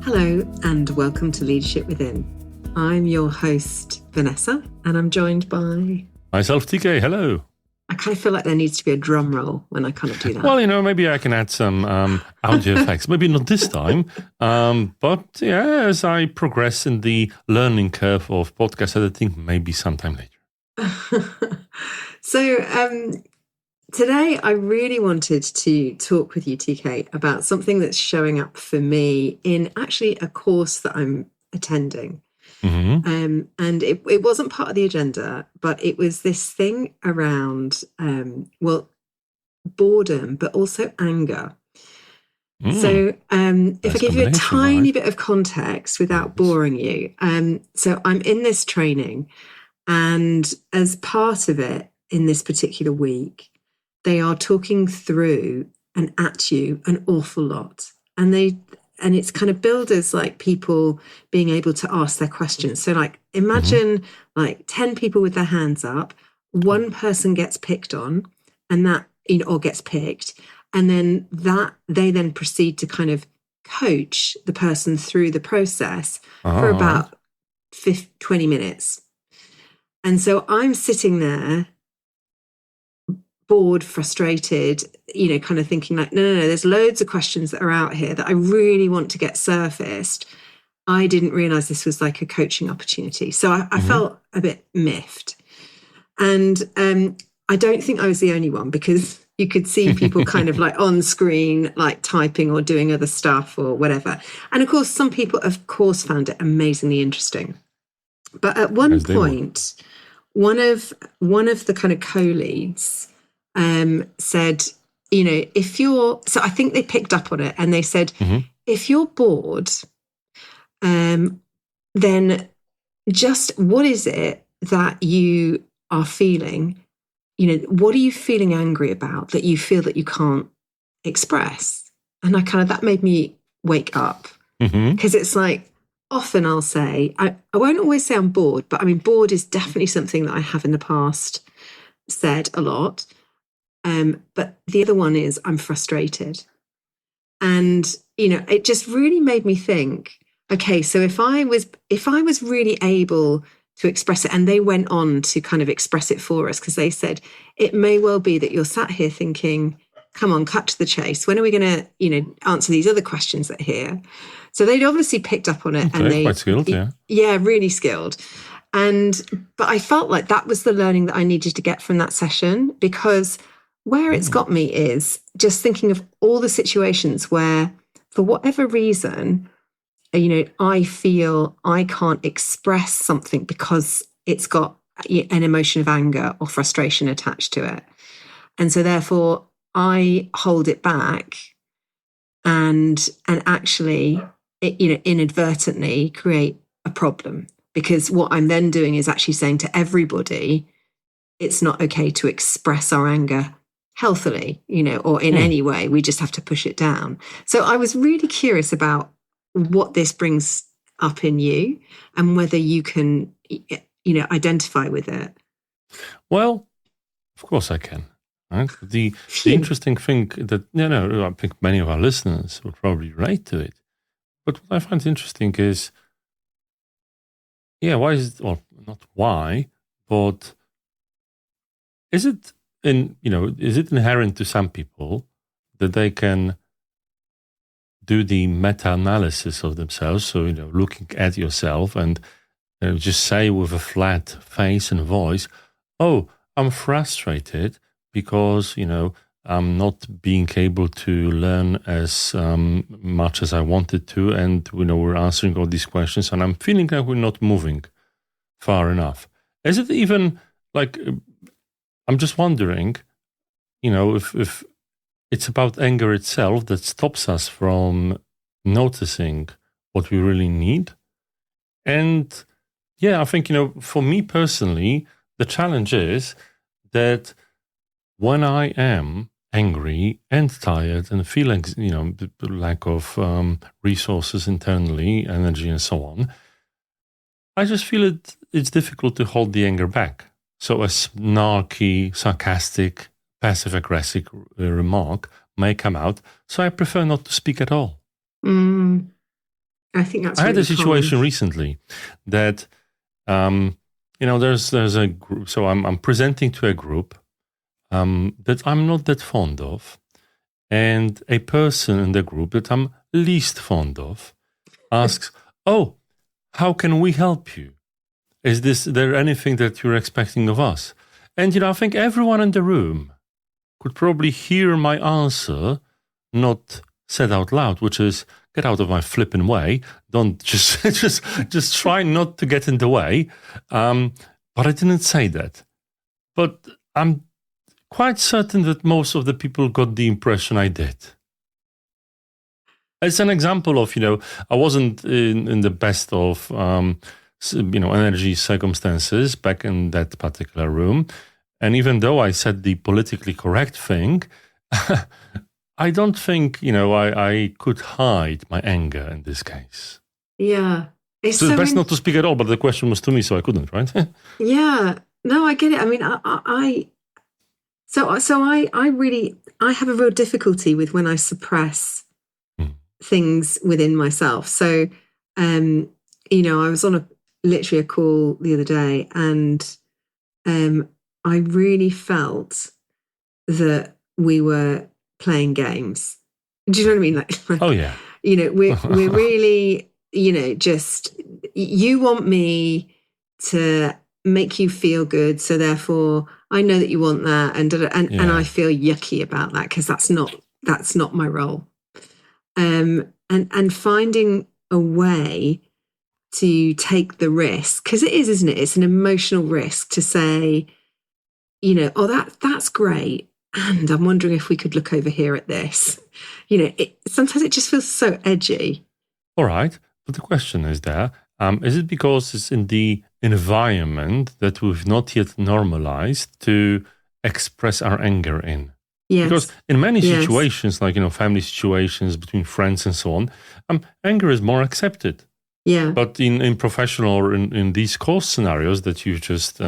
Hello and welcome to Leadership Within. I'm your host, Vanessa, and I'm joined by... Myself, TK. Hello. I kind of feel like there needs to be a drum roll when I kind of do that. Well, maybe I can add some audio effects. Maybe not this time. But yeah, as I progress in the learning curve of podcast editing, maybe sometime later. So today I really wanted to talk with you, TK, about something that's showing up for me in actually a course that I'm attending. Mm-hmm. And it wasn't part of the agenda, but it was this thing around, boredom, but also anger. So if I give you a tiny bit of context without boring you, so I'm in this training, and as part of it in this particular week, they are talking through and at you an awful lot. And it's kind of billed as like people being able to ask their questions. So like imagine like 10 people with their hands up, one person gets picked on and that, or gets picked. And then they then proceed to kind of coach the person through the process for about 20 minutes. And so I'm sitting there bored, frustrated, kind of thinking like, no, there's loads of questions that are out here that I really want to get surfaced. I didn't realize this was like a coaching opportunity. So I felt a bit miffed. And I don't think I was the only one, because you could see people kind of like on screen, like typing or doing other stuff or whatever. And of course, some people, of course, found it amazingly interesting. But at one point, one of the kind of co-leads said, so I think they picked up on it and they said, if you're bored, then just what is it that you are feeling? What are you feeling angry about that you feel that you can't express? And that made me wake up, because it's like, often I'll say, I won't always say I'm bored, but I mean, bored is definitely something that I have in the past said a lot. But the other one is I'm frustrated. And, it just really made me think, okay, so if I was really able to express it, and they went on to kind of express it for us, because they said, it may well be that you're sat here thinking, come on, cut to the chase. When are we going to, answer these other questions that are here? So they'd obviously picked up on it. Okay, and they quite skilled, yeah. Yeah, really skilled. But I felt like that was the learning that I needed to get from that session, because where it's got me is just thinking of all the situations where, for whatever reason, I feel I can't express something because it's got an emotion of anger or frustration attached to it. And so therefore I hold it back and actually, inadvertently create a problem, because what I'm then doing is actually saying to everybody, it's not okay to express our anger healthily, or in any way. We just have to push it down. So I was really curious about what this brings up in you and whether you can, identify with it. Well, of course I can. Right? The interesting thing that, I think many of our listeners would probably relate to it. But what I find interesting is, why is it, or not why, but is it inherent to some people that they can do the meta-analysis of themselves? So, looking at yourself and just say with a flat face and voice, oh, I'm frustrated because, I'm not being able to learn as much as I wanted to. And, we're answering all these questions and I'm feeling like we're not moving far enough. Is it even like, I'm just wondering, if it's about anger itself that stops us from noticing what we really need. And I think, for me personally, the challenge is that when I am angry and tired and feeling, the lack of resources internally, energy and so on, I just feel it's difficult to hold the anger back. So a snarky, sarcastic, passive-aggressive remark may come out, so I prefer not to speak at all. I think that's I had really a situation common. recently that, there's a group. So I'm presenting to a group that I'm not that fond of, and a person in the group that I'm least fond of asks, "Oh, how can we help you? Is there anything that you're expecting of us?" And I think everyone in the room could probably hear my answer, not said out loud, which is, "Get out of my flipping way. Don't just just try not to get in the way." But I didn't say that. But I'm quite certain that most of the people got the impression I did. It's an example of, I wasn't in the best of, energy circumstances back in that particular room. And even though I said the politically correct thing, I don't think, I could hide my anger in this case. Yeah. It's So it's so best not to speak at all, but the question was to me, so I couldn't, right? yeah. No, I get it. I mean, I have a real difficulty with when I suppress Hmm. things within myself. So, I was on literally a call the other day, and I really felt that we were playing games. Do you know what I mean? Oh, yeah. We're really, just you want me to make you feel good, so therefore I know that you want that, and I Yeah. feel yucky about that because that's not my role. And finding a way to take the risk, because it is, isn't it? It's an emotional risk to say, oh, that's great, and I'm wondering if we could look over here at this. Sometimes it just feels so edgy. All right. But the question is is it because it's in the environment that we've not yet normalized to express our anger in? Because Yes, in many yes, situations, like, family situations between friends and so on, anger is more accepted. yeah, But in professional or in these course scenarios that you've just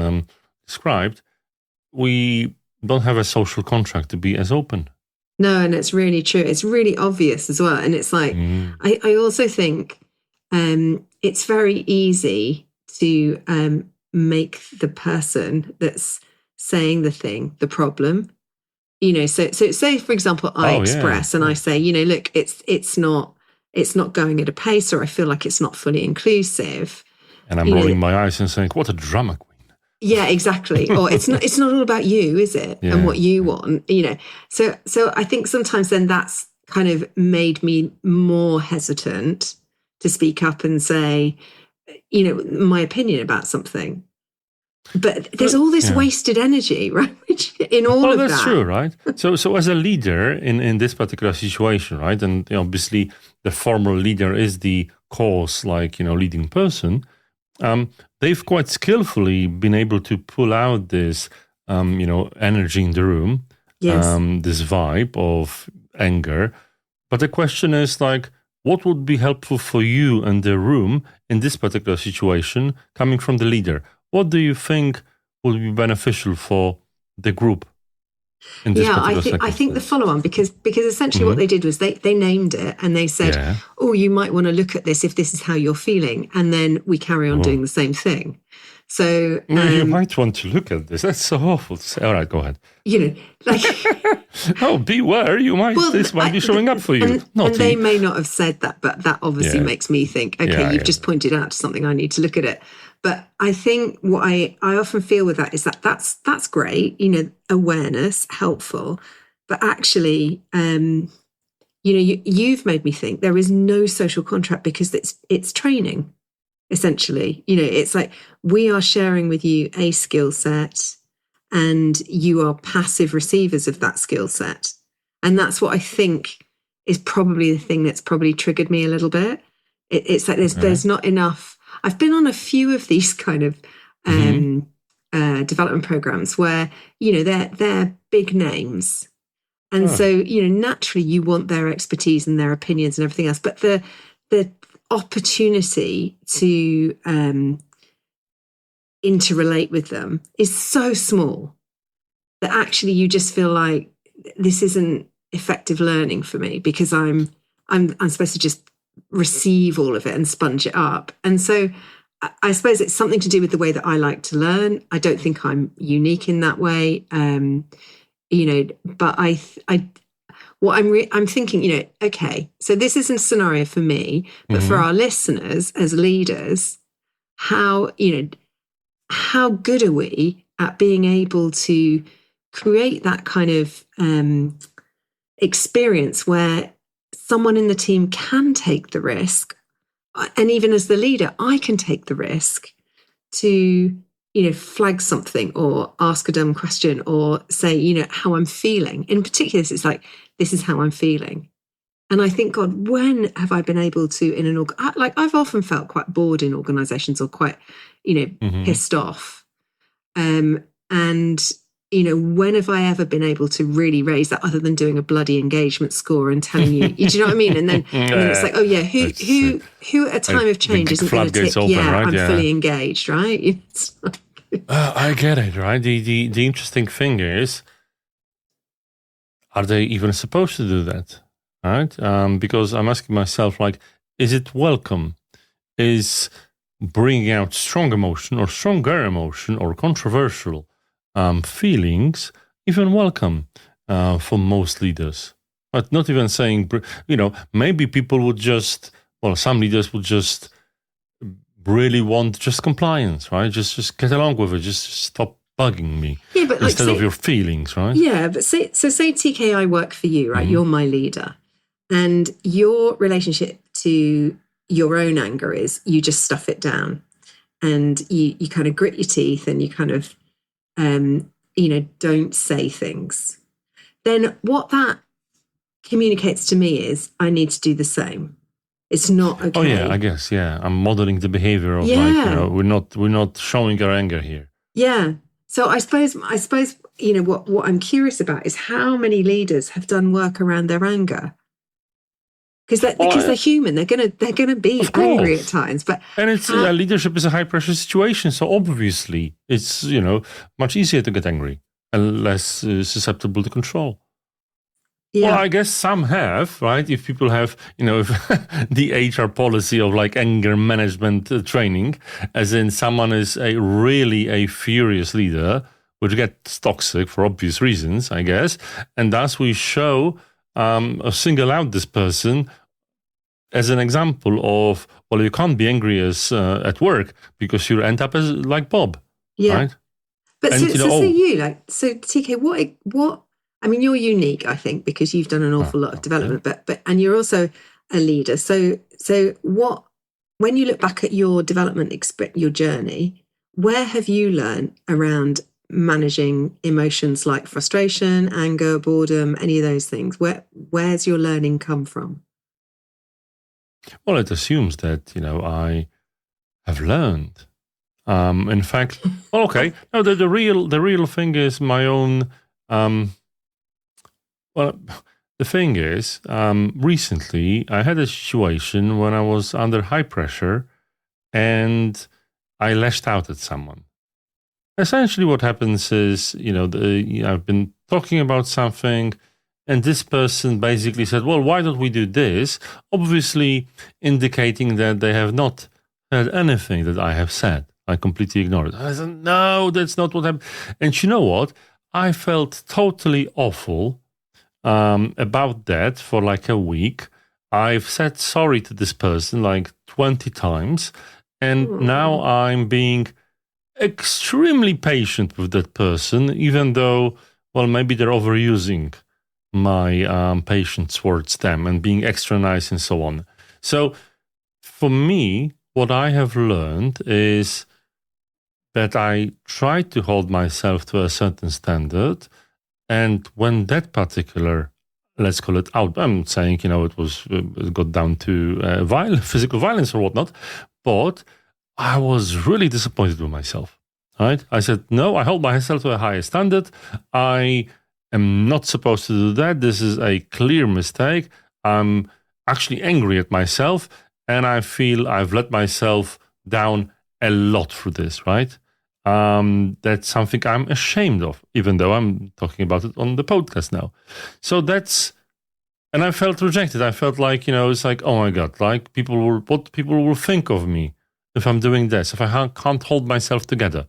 described, we don't have a social contract to be as open. no, and it's really true. It's really obvious as well, and it's like Mm. I also think it's very easy to make the person that's saying the thing the problem. So say for example I Oh, yeah. express and I say, look, it's not going at a pace, or I feel like it's not fully inclusive. And I'm you know rolling my eyes and saying, what a drama queen. yeah, exactly. Or it's not all about you, is it, and Yeah. what you want. So I think sometimes then that's kind of made me more hesitant to speak up and say, my opinion about something. But there's But, all this yeah. wasted energy, right? In all Well, of that's that. true, right? So as a leader in this particular situation, right, and obviously the former leader is the cause, like, leading person. They've quite skillfully been able to pull out this, energy in the room, Yes. this vibe of anger. But the question is, like, what would be helpful for you and the room in this particular situation coming from the leader? What do you think would be beneficial for the group in this Yeah, I particular think I think the circumstance? follow on, because essentially what Hmm. they did was they named it and they said, Yeah. "Oh, you might want to look at this if this is how you're feeling," and then we carry on doing Oh. the same thing. So You might want to look at this. That's so awful to say. All right, go ahead. like Oh, beware! well, This might be showing up for you. and they Naughty. may not have said that, but that obviously Yeah, makes me think, okay, yeah, you've yeah. just pointed out something, I need to look at it. But I think what I often feel with that is that's great, awareness, helpful, but actually, you've made me think there is no social contract because it's training. Essentially, it's like we are sharing with you a skill set, and you are passive receivers of that skill set. And that's what I think is probably the thing that's probably triggered me a little bit. It's like Okay. there's not enough. I've been on a few of these kind of Hmm. development programs where they're big names, and Oh, so naturally you want their expertise and their opinions and everything else, but the opportunity to interrelate with them is so small that actually you just feel like this isn't effective learning for me, because I'm supposed to just receive all of it and sponge it up. And so I suppose it's something to do with the way that I like to learn. I don't think I'm unique in that way. But I'm thinking, okay, so this is a scenario for me, but for our listeners as leaders, how good are we at being able to create that kind of experience where someone in the team can take the risk, and even as the leader, I can take the risk to flag something or ask a dumb question or say how I'm feeling. In particular, it's like, this is how I'm feeling. And I think, God, when have I been able to I've often felt quite bored in organizations or quite pissed off, and when have I ever been able to really raise that, other than doing a bloody engagement score and telling you, do you know what I mean? And then it's like, oh yeah, who at a time of change isn't going to tick, open, right? I'm fully engaged, right? I get it, right? The interesting thing is, are they even supposed to do that, right? Because I'm asking myself, like, is it welcome? Is bringing out strong emotion or stronger emotion or controversial feelings even welcome for most leaders? But not even saying, maybe people would some leaders would just really want just compliance, right? Just get along with it. Just stop bugging me instead of your feelings, right? Yeah, but say TK, I work for you, right? You're my leader, and your relationship to your own anger is you just stuff it down, and you kind of grit your teeth, and you kind of don't say things. Then what that communicates to me is I need to do the same. It's not okay. Oh yeah, I guess, yeah. I'm modeling the behavior of we're not showing our anger here. Yeah. So I suppose what I'm curious about is how many leaders have done work around their anger. Because they're human, they're gonna be angry at times, and it's leadership is a high pressure situation, so obviously it's much easier to get angry and less susceptible to control. Yeah. Well, I guess some have, right? If people have, if the HR policy of like anger management training, as in someone is a furious leader, which gets toxic for obvious reasons, I guess, and thus we show or single out this person as an example of, well, you can't be angry as at work because you end up as like Bob, right? But and, so TK, what? I mean, you're unique, I think, because you've done an awful lot of development, but you're also a leader. So what? When you look back at your development, your journey, where have you learned around managing emotions like frustration, anger, boredom, any of those things? Where's your learning come from? Well, it assumes that I have learned. In fact, okay. No, the real thing is my own. Well, the thing is, recently I had a situation when I was under high pressure, and I lashed out at someone. Essentially, what happens is, I've been talking about something. And this person basically said, well, why don't we do this? Obviously indicating that they have not heard anything that I have said. I completely ignored it. I said, no, that's not what happened. And you know what? I felt totally awful about that for like a week. I've said sorry to this person like 20 times. And now I'm being extremely patient with that person, even though, well, maybe they're overusing my patience towards them and being extra nice and so on. So for me, what I have learned is that I try to hold myself to a certain standard. And when that particular, let's call it out, I'm saying, it got down to physical violence or whatnot, but I was really disappointed with myself, right? I said, no, I hold myself to a higher standard. I'm not supposed to do that. This is a clear mistake. I'm actually angry at myself, and I feel I've let myself down a lot through this, right? That's something I'm ashamed of, even though I'm talking about it on the podcast now. So that's And I felt rejected. I felt like, it's like, oh my God, like what people will think of me if I'm doing this, if I can't hold myself together.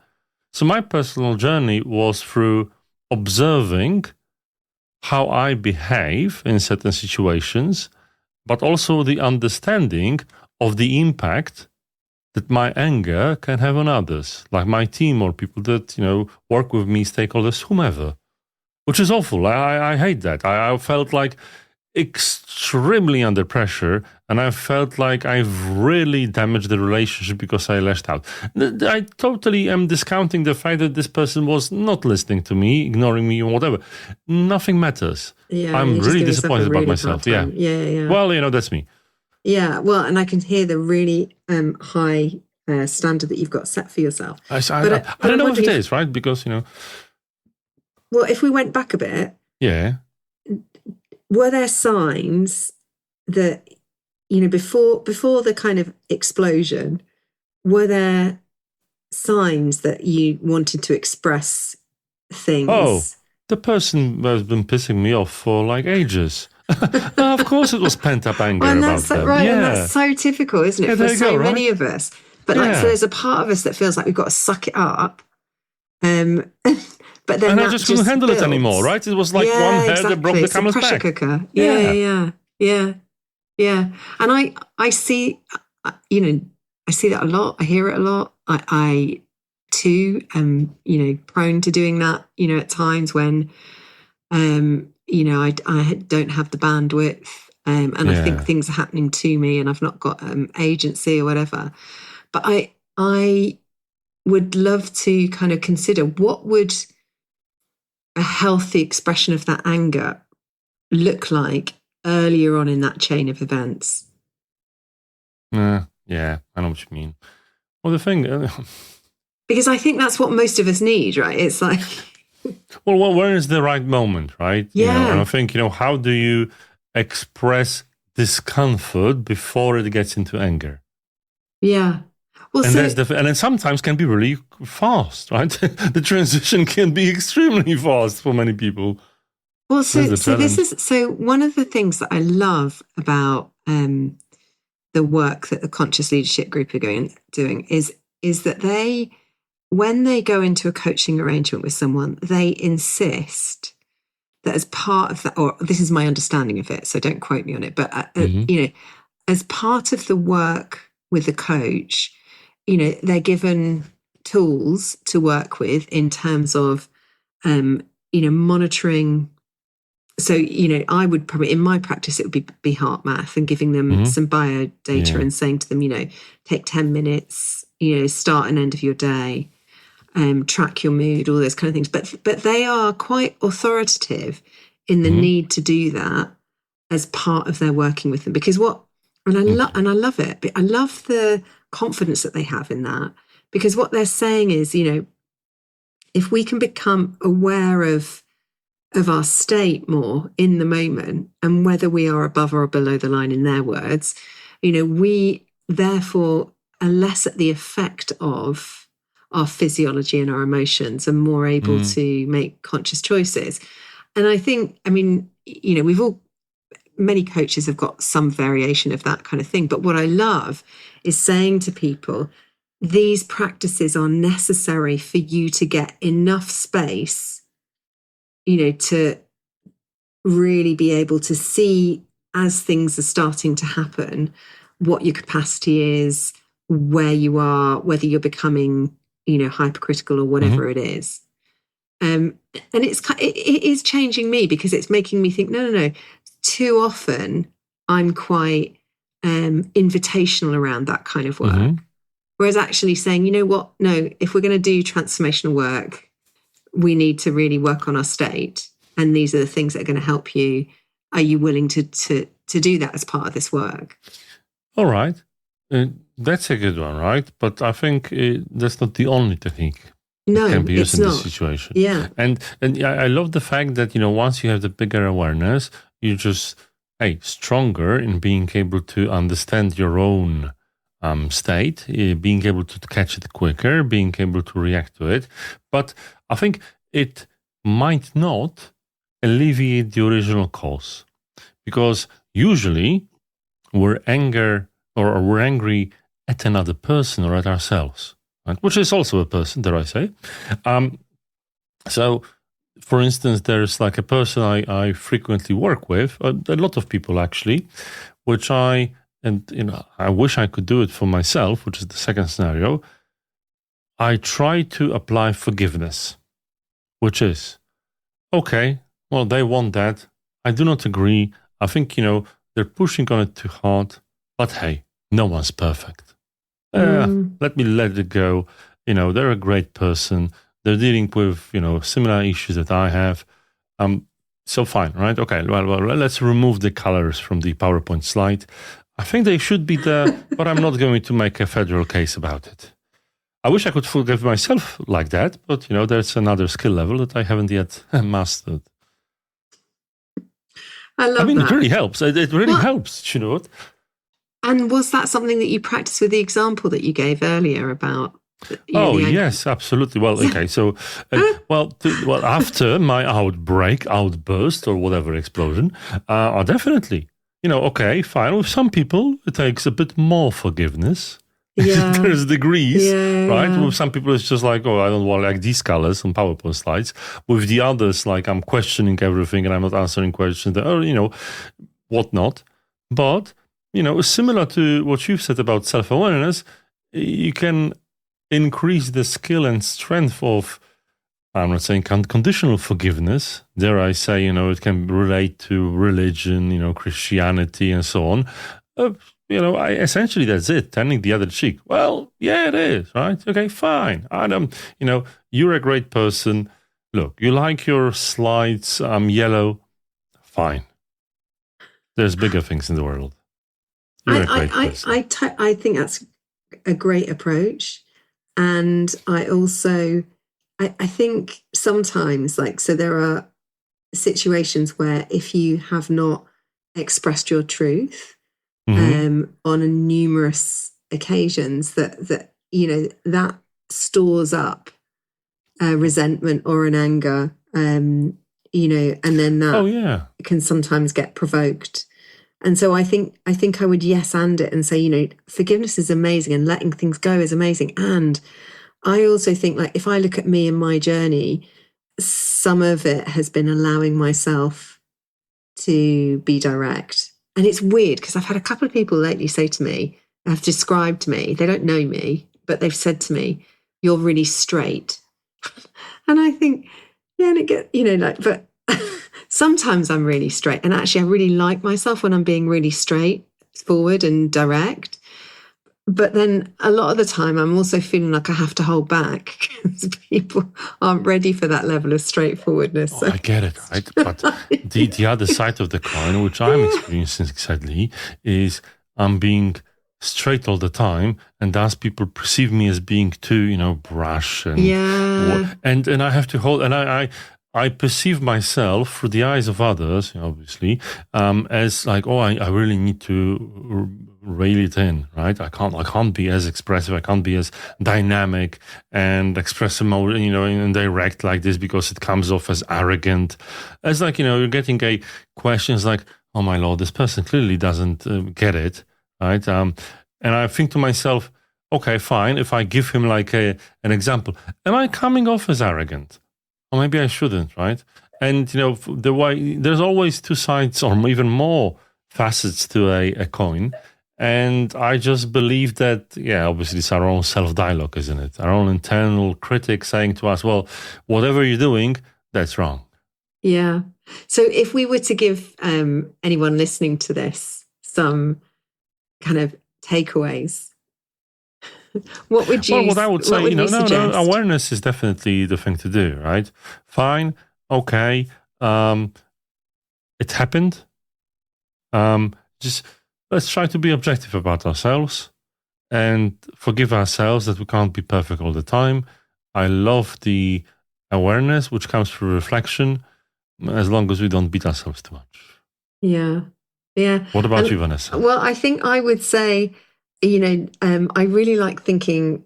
So my personal journey was through observing how I behave in certain situations, but also the understanding of the impact that my anger can have on others, like my team or people that, work with me, stakeholders, whomever, which is awful. I hate that. I felt like extremely under pressure, and I felt like I've really damaged the relationship because I lashed out. I totally am discounting the fact that this person was not listening to me, ignoring me, or whatever. Nothing matters. Yeah, I'm you're just really giving yourself a disappointed about really myself. hard Yeah. time. Yeah. Well, that's me. Yeah, well, and I can hear the really high standard that you've got set for yourself. I don't know if it is, right? Because, Well, if we went back a bit, yeah. were there signs that, before the kind of explosion, were there signs that you wanted to express things? Oh, the person has been pissing me off for like ages. Of course it was pent-up anger Well, and about that's them. right, Yeah. and that's so typical, isn't it, Yeah, for there you so go, right? many of us? But so there's a part of us that feels like we've got to suck it up. But then and I just couldn't handle it anymore, right? It was like one hair that broke the camel's pressure back. Cooker. Yeah. And I see, I see that a lot. I hear it a lot. I too am, prone to doing that, at times when, I don't have the bandwidth, and I think things are happening to me and I've not got agency or whatever. But I would love to kind of consider, what would a healthy expression of that anger look like earlier on in that chain of events? Yeah, I know what you mean. Well, the thing... because I think that's what most of us need, right? It's like... well, where is the right moment, right? Yeah. And I think, how do you express discomfort before it gets into anger? Yeah. Well, and and it sometimes can be really fast, right? The transition can be extremely fast for many people. Well, so one of the things that I love about the work that the Conscious Leadership Group are doing is that when they go into a coaching arrangement with someone, they insist that as part of that, or this is my understanding of it, so don't quote me on it, but as part of the work with the coach, they're given tools to work with in terms of, monitoring. So, I would probably, in my practice, it would be heart math and giving them some bio data and saying to them, take 10 minutes, start and end of your day, track your mood, all those kind of things. But they are quite authoritative in the need to do that as part of their working with them. Because I love it. But I love the confidence that they have in that, because what they're saying is, if we can become aware of our state more in the moment, and whether we are above or below the line, in their words, we therefore are less at the effect of our physiology and our emotions, and more able to make conscious choices. And I think, many coaches have got some variation of that kind of thing. But what I love is saying to people, these practices are necessary for you to get enough space, to really be able to see, as things are starting to happen, what your capacity is, where you are, whether you're becoming, hypercritical or whatever it is. And it is changing me, because it's making me think, no. Too often I'm quite invitational around that kind of work. Whereas actually saying, no, if we're going to do transformational work, we need to really work on our state. And these are the things that are going to help you. Are you willing to do that as part of this work? All right. That's a good one, right? But I think that's not the only technique. No, can be used in not. this situation. Yeah. And I love the fact that, once you have the bigger awareness, you're just stronger in being able to understand your own state, being able to catch it quicker, being able to react to it. But I think it might not alleviate the original cause. because usually we're angry at another person or at ourselves, right? Which is also a person, dare I say. So, for instance, there's like a person I frequently work with, a lot of people actually, which I wish I could do it for myself, which is the second scenario. I try to apply forgiveness, which is, okay, well, they want that. I do not agree. I think, they're pushing on it too hard. But hey, no one's perfect. Let me let it go. They're a great person. They're dealing with, similar issues that I have. So fine, right? Okay, well, let's remove the colors from the PowerPoint slide. I think they should be there, but I'm not going to make a federal case about it. I wish I could forgive myself like that, but, there's another skill level that I haven't yet mastered. I love that. It really helps. It really helps, you know what? And was that something that you practiced with the example that you gave earlier about? Yes, absolutely. Well, okay. So, after my outburst, or whatever explosion, definitely, okay, fine. With some people, it takes a bit more forgiveness. Yeah. There's degrees, right? With some people, it's just like, I don't want like these colors on PowerPoint slides. With the others, like I'm questioning everything and I'm not answering questions, or, whatnot. But, similar to what you've said about self-awareness, you can increase the skill and strength of, I'm not saying conditional forgiveness. Dare I say, it can relate to religion, Christianity and so on. Essentially that's it, turning the other cheek. Well, yeah, it is, right? Okay, fine. Adam, you're a great person. Look, you like your slides yellow. Fine. There's bigger things in the world. You're a great person. I think that's a great approach. And I also, I think sometimes, so there are situations where if you have not expressed your truth on numerous occasions, that stores up resentment or an anger, and then that can sometimes get provoked. And so I think I would yes and it and say, forgiveness is amazing and letting things go is amazing. And I also think, if I look at me and my journey, some of it has been allowing myself to be direct. And it's weird because I've had a couple of people lately say to me, have described me, they don't know me, but they've said to me, you're really straight. And I think, and it gets, but sometimes I'm really straight. And actually, I really like myself when I'm being really straightforward and direct. But then a lot of the time, I'm also feeling like I have to hold back because people aren't ready for that level of straightforwardness. I get it, right? But the other side of the coin, which I'm experiencing exactly, is I'm being straight all the time, and thus people perceive me as being too, brash and and I have to hold, and I perceive myself through the eyes of others, obviously, as like, I really need to reel it in, right? I can't be as expressive. I can't be as dynamic and express emotion, and direct like this because it comes off as arrogant. As like, you're getting a question, it's like, oh my Lord, this person clearly doesn't get it, right? And I think to myself, okay, fine. If I give him like an example, am I coming off as arrogant? Or maybe I shouldn't, right? And, there's always two sides or even more facets to a coin. And I just believe that, obviously it's our own self-dialogue, isn't it? Our own internal critic saying to us, well, whatever you're doing, that's wrong. Yeah. So if we were to give anyone listening to this some kind of takeaways, what would you? Well, what I would say, no, awareness is definitely the thing to do, right? Fine, okay, it happened. Just let's try to be objective about ourselves and forgive ourselves that we can't be perfect all the time. I love the awareness which comes through reflection, as long as we don't beat ourselves too much. Yeah. What about you, Vanessa? Well, I think I would say, I really like thinking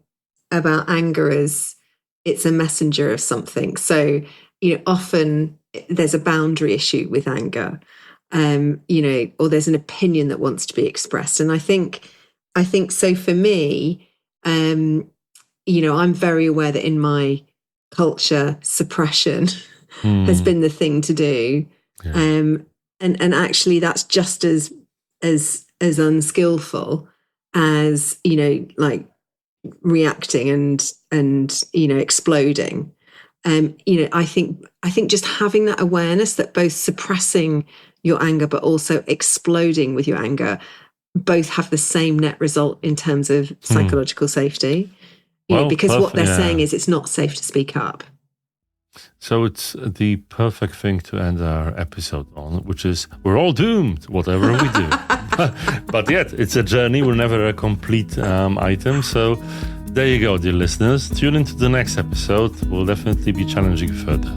about anger as it's a messenger of something. So, often there's a boundary issue with anger. or there's an opinion that wants to be expressed. And I think so for me, I'm very aware that in my culture, suppression has been the thing to do. Yeah. And actually that's just as unskillful as, like reacting and exploding. I think just having that awareness that both suppressing your anger but also exploding with your anger both have the same net result in terms of psychological safety. Because what they're saying is it's not safe to speak up. So it's the perfect thing to end our episode on, which is we're all doomed, whatever we do. But yet, it's a journey. We're never a complete item. So there you go, dear listeners. Tune into the next episode. We'll definitely be challenging further.